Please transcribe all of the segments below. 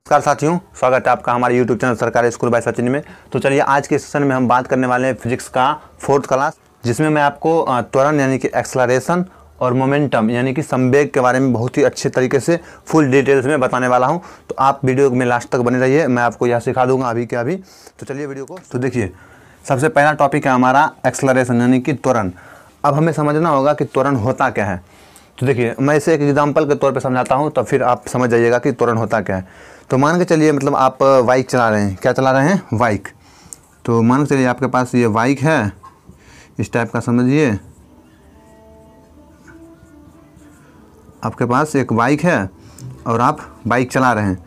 नमस्कार साथियों, स्वागत है आपका हमारे YouTube चैनल सरकारी स्कूल बाय सचिन में। तो चलिए आज के सेशन में हम बात करने वाले हैं फिजिक्स का 4th क्लास, जिसमें मैं आपको त्वरण यानी कि एक्सेलरेशन और मोमेंटम यानी कि संवेग के बारे में बहुत ही अच्छे तरीके से फुल डिटेल्स में बताने वाला हूं। तो आप वीडियो में लास्ट तक बने रहिए, मैं आपको यह सिखा दूंगा अभी के अभी। तो चलिए वीडियो को तो देखिए, सबसे पहला टॉपिक है हमारा एक्सेलरेशन यानी कि त्वरण। अब हमें समझना होगा कि त्वरण होता क्या है। तो देखिए, मैं इसे एक एग्जाम्पल के तौर पे समझाता हूँ, तो फिर आप समझ जाइएगा कि त्वरण होता क्या है। तो मान के चलिए, मतलब आप बाइक चला रहे हैं। क्या चला रहे हैं? बाइक। तो मान के चलिए आपके पास ये बाइक है, इस टाइप का समझिए। आपके पास एक बाइक है और आप बाइक चला रहे हैं।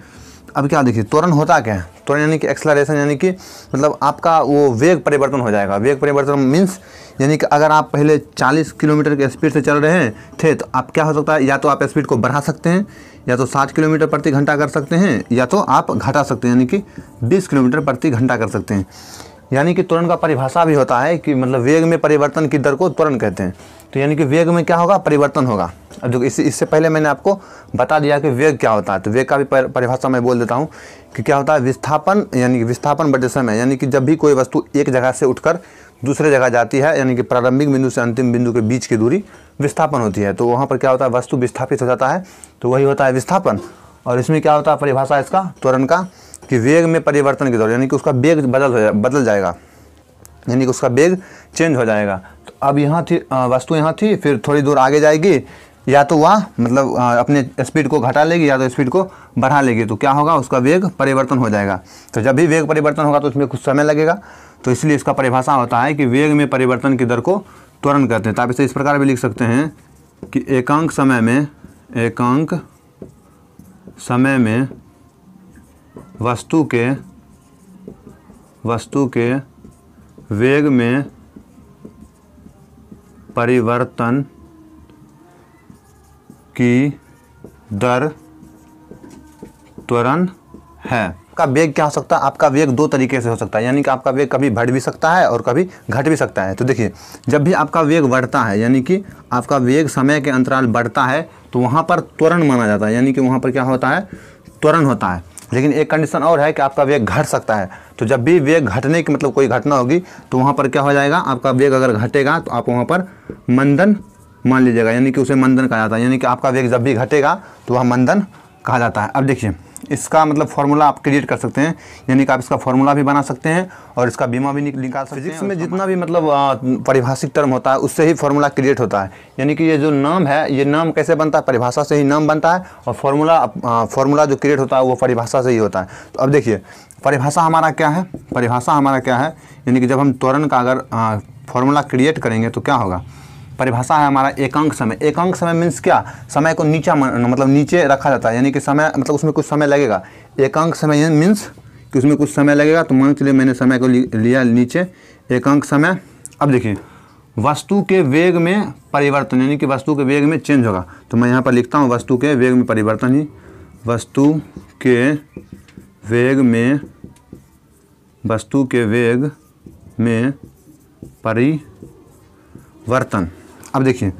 अब क्या देखिए, त्वरण होता क्या है? त्वरण यानी कि एक्सेलरेशन यानी कि मतलब आपका वो वेग परिवर्तन हो जाएगा। वेग परिवर्तन मीन्स यानी कि अगर आप पहले 40 किलोमीटर के स्पीड से चल रहे थे, तो आप क्या हो सकता है, या तो आप स्पीड को बढ़ा सकते हैं, या तो 60 किलोमीटर प्रति घंटा कर सकते हैं, या तो आप घटा सकते हैं यानी कि 20 किलोमीटर प्रति घंटा कर सकते हैं। यानी कि त्वरण का परिभाषा भी होता है कि मतलब वेग में परिवर्तन की दर को त्वरण कहते हैं। तो यानी कि वेग में क्या होगा? परिवर्तन होगा। अब जो इससे पहले मैंने आपको बता दिया कि वेग क्या होता है। तो वेग का भी परिभाषा मैं बोल देता हूँ कि क्या होता है। विस्थापन यानी कि विस्थापन बटे समय, यानी कि जब भी कोई वस्तु एक जगह से उठकर दूसरे जगह जाती है, यानी कि प्रारंभिक बिंदु से अंतिम बिंदु के बीच की दूरी विस्थापन होती है। तो वहाँ पर क्या होता है, वस्तु विस्थापित हो जाता है, तो वही होता है विस्थापन। और इसमें क्या होता है परिभाषा इसका त्वरण का, कि वेग में परिवर्तन की दर, यानी कि उसका वेग बदल जाएगा, यानी कि उसका वेग चेंज हो जाएगा। तो अब यहाँ थी वस्तु, यहाँ थी, फिर थोड़ी दूर आगे जाएगी, या तो वह मतलब अपने स्पीड को घटा लेगी या तो स्पीड को बढ़ा लेगी। तो क्या होगा, उसका वेग परिवर्तन हो जाएगा। तो जब भी वेग परिवर्तन होगा तो उसमें कुछ समय लगेगा। तो इसलिए इसका परिभाषा होता है कि वेग में परिवर्तन की दर को त्वरण कहते हैं। तो आप इसे इस प्रकार भी लिख सकते हैं कि एकांक समय में वस्तु के वेग में परिवर्तन की दर त्वरण है। आपका वेग क्या हो सकता है? आपका वेग दो तरीके से हो सकता है, यानी कि आपका वेग कभी बढ़ भी सकता है और कभी घट भी सकता है। तो देखिए, जब भी आपका वेग बढ़ता है, यानी कि आपका वेग समय के अंतराल बढ़ता है, तो वहाँ पर त्वरण माना जाता है, यानी कि वहाँ पर क्या होता है, त्वरण होता है। लेकिन एक कंडीशन और है कि आपका वेग घट सकता है। तो जब भी वेग घटने की मतलब कोई घटना होगी, तो वहाँ पर क्या हो जाएगा, आपका वेग अगर घटेगा तो आप वहाँ पर मंदन मान लीजिएगा, यानी कि उसे मंदन कहा जाता है। यानी कि आपका वेग जब भी घटेगा तो वह मंदन कहा जाता है। अब देखिए, इसका मतलब फॉर्मूला आप क्रिएट कर सकते हैं, यानी कि आप इसका फॉर्मूला भी बना सकते हैं और इसका बीमा भी निकाल सकते हैं। फिजिक्स में जितना भी मतलब परिभाषिक टर्म होता है, उससे ही फॉर्मूला क्रिएट होता है। यानी कि ये जो नाम है, ये नाम कैसे बनता है? परिभाषा से ही नाम बनता है, और फॉर्मूला जो क्रिएट होता है वो परिभाषा से ही होता है। तो अब देखिए, परिभाषा हमारा क्या है? यानी कि जब हम त्वरण का अगर फॉर्मूला क्रिएट करेंगे तो क्या होगा? परिभाषा है हमारा एकांक समय। एकांक समय मीन्स क्या? समय को मतलब नीचे रखा जाता है, यानी कि समय मतलब उसमें कुछ समय लगेगा। एकांक समय मीन्स कि उसमें कुछ समय लगेगा। तो मान चलिए मैंने समय को लिया नीचे, एकांक समय। अब देखिए, वस्तु के वेग में परिवर्तन, यानी कि वस्तु के वेग में चेंज होगा। तो मैं यहाँ पर लिखता हूँ वस्तु के वेग में परिवर्तन ही, वस्तु के वेग में परिवर्तन। अब देखिए,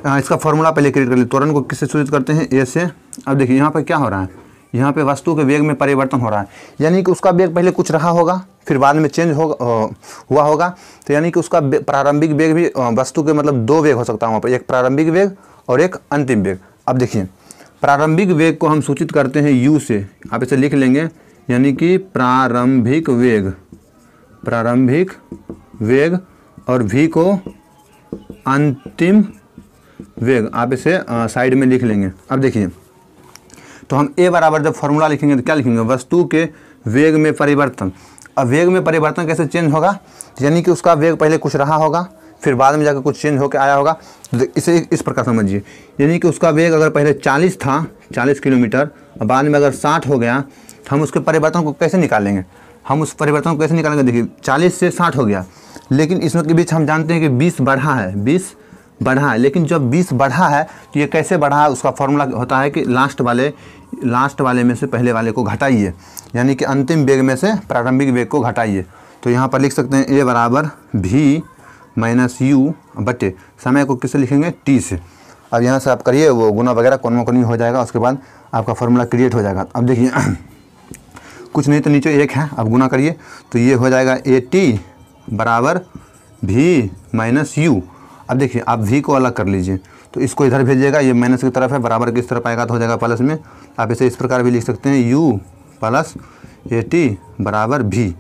इसका फॉर्मूला पहले क्रिएट कर लिया। त्वरण को किससे सूचित करते हैं? ए से। अब देखिए, यहाँ पर क्या हो रहा है, यहाँ पे वस्तु के वेग में परिवर्तन हो रहा है, यानी कि उसका वेग पहले कुछ रहा होगा, फिर बाद में चेंज हुआ होगा। तो यानी कि उसका प्रारंभिक वेग भी वस्तु के मतलब दो वेग हो सकता है वहाँ पर, एक प्रारंभिक वेग और एक अंतिम वेग। अब देखिए, प्रारंभिक वेग को हम सूचित करते हैं यू से। आप इसे लिख लेंगे, यानी कि प्रारंभिक वेग और वी को अंतिम वेग। आप इसे साइड में लिख लेंगे। अब देखिए, तो हम ए बराबर जब फॉर्मूला लिखेंगे तो क्या लिखेंगे? वस्तु के वेग में परिवर्तन। अब वेग में परिवर्तन कैसे चेंज होगा? यानी कि उसका वेग पहले कुछ रहा होगा, फिर बाद में जाकर कुछ चेंज होकर आया होगा। तो इसे इस प्रकार समझिए, यानी कि उसका वेग अगर पहले 40 था, 40 किलोमीटर, और बाद में अगर 60 हो गया, तो हम उसके परिवर्तन को कैसे निकालेंगे? देखिए, 40 से 60 हो गया, लेकिन इसमें के बीच हम जानते हैं कि 20 बढ़ा है। लेकिन जब 20 बढ़ा है तो ये कैसे बढ़ा है? उसका फॉर्मूला होता है कि लास्ट वाले में से पहले वाले को घटाइए, यानी कि अंतिम वेग में से प्रारंभिक वेग को घटाइए। तो यहाँ पर लिख सकते हैं ए बराबर भी माइनस यू बटे समय को किससे लिखेंगे? टी से। अब यहाँ से आप करिए, वो गुना वगैरह कॉन्मा कॉन्वी हो जाएगा, उसके बाद आपका फॉर्मूला क्रिएट हो जाएगा। अब देखिए कुछ नहीं तो नीचे 1 है, अब गुना करिए तो ये हो जाएगा AT बराबर V माइनस U। अब देखिए आप V को अलग कर लीजिए, तो इसको इधर भेजिएगा, ये माइनस की तरफ है, बराबर किस तरफ आएगा तो हो जाएगा प्लस में। आप इसे इस प्रकार भी लिख सकते हैं U प्लस AT बराबर V,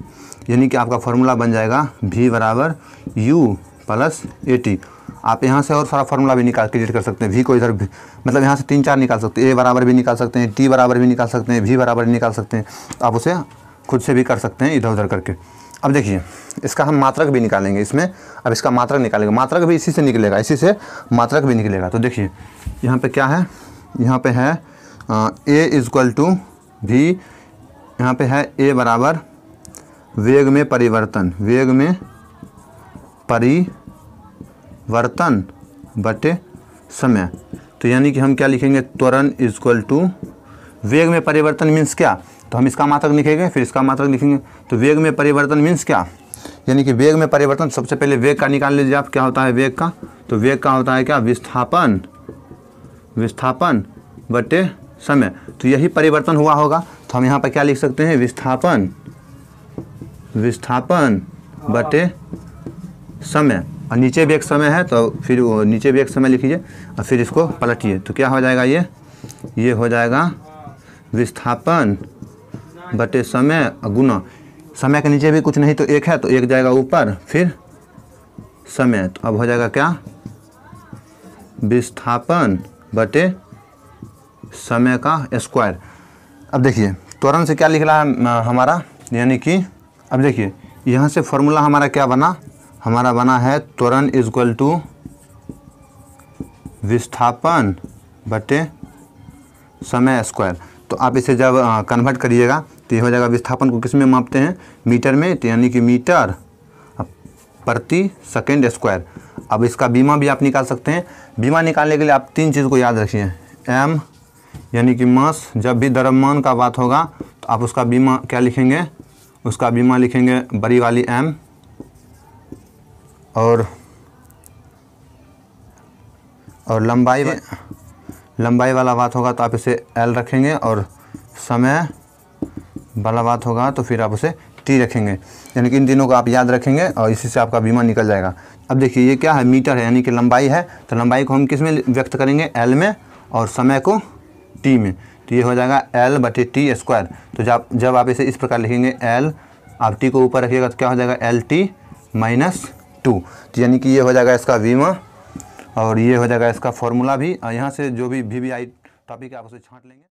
यानी कि आपका फॉर्मूला बन जाएगा V बराबर U प्लस AT। आप यहाँ से और सारा फार्मूला भी निकाल क्रिएट कर सकते हैं। V को इधर मतलब यहाँ से 3-4 निकाल सकते हैं, A बराबर भी निकाल सकते हैं, T बराबर भी निकाल सकते हैं, V बराबर भी निकाल सकते हैं। तो आप उसे खुद से भी कर सकते हैं इधर उधर करके। अब देखिए इसका हम मात्रक भी निकालेंगे इसमें। अब इसका मात्रक निकालेंगे, मात्रक भी इसी से निकलेगा, इसी से मात्रक भी निकलेगा। तो देखिए यहाँ पे क्या है, यहाँ पे है A इक्वल टू V, यहाँ पे है A बराबर वेग में परिवर्तन, वेग में परिवर्तन बटे समय। तो यानी कि हम क्या लिखेंगे, त्वरण इक्वल टू वेग में परिवर्तन मीन्स क्या, तो हम इसका मात्रक लिखेंगे फिर इसका मात्रक लिखेंगे। तो वेग में परिवर्तन मीन्स क्या, यानी कि वेग में परिवर्तन, सबसे पहले वेग का निकाल लीजिए आप, क्या होता है वेग का, तो वेग का होता है क्या, विस्थापन, विस्थापन बटे समय। तो यही परिवर्तन हुआ होगा, तो हम यहाँ पर क्या लिख सकते हैं, विस्थापन, विस्थापन बटे समय। और नीचे भी एक समय है तो फिर वो नीचे भी एक समय लिखिए और फिर इसको पलटिए, तो क्या हो जाएगा, ये हो जाएगा विस्थापन बटे समय गुना समय के नीचे भी कुछ नहीं तो 1 है, तो 1 जाएगा ऊपर फिर समय। तो अब हो जाएगा क्या, विस्थापन बटे समय का स्क्वायर। अब देखिए त्वरण से क्या लिख रहा है हमारा, यानी कि अब देखिए यहाँ से फॉर्मूला हमारा क्या बना, हमारा बना है त्वरण इक्वल टू विस्थापन बटे समय स्क्वायर। तो आप इसे जब कन्वर्ट करिएगा तो ये हो जाएगा, विस्थापन को किस में मापते हैं, मीटर में, तो यानी कि मीटर प्रति सेकंड स्क्वायर। अब इसका बीमा भी आप निकाल सकते हैं। बीमा निकालने के लिए आप 3 चीज़ को याद रखिए, m यानी कि मास, जब भी द्रव्यमान का बात होगा तो आप उसका बीमा क्या लिखेंगे, उसका बीमा लिखेंगे बड़ी वाली m, और लंबाई वाला बात होगा तो आप इसे L रखेंगे, और समय वाला बात होगा तो फिर आप उसे T रखेंगे। यानी कि इन तीनों को आप याद रखेंगे और इसी से आपका बीमा निकल जाएगा। अब देखिए ये क्या है, मीटर है, यानी कि लंबाई है, तो लंबाई को हम किस में व्यक्त करेंगे, L में, और समय को T में। तो ये हो जाएगा L बटे T स्क्वायर। तो जब आप इसे इस प्रकार लिखेंगे, L आप T को ऊपर रखिएगा तो क्या हो जाएगा, LT माइनस 2। तो यानी कि ये हो जाएगा इसका बीमा, और ये हो जाएगा इसका फॉर्मूला भी। और यहाँ से जो भी VVI टॉपिक है आप उसे छांट लेंगे।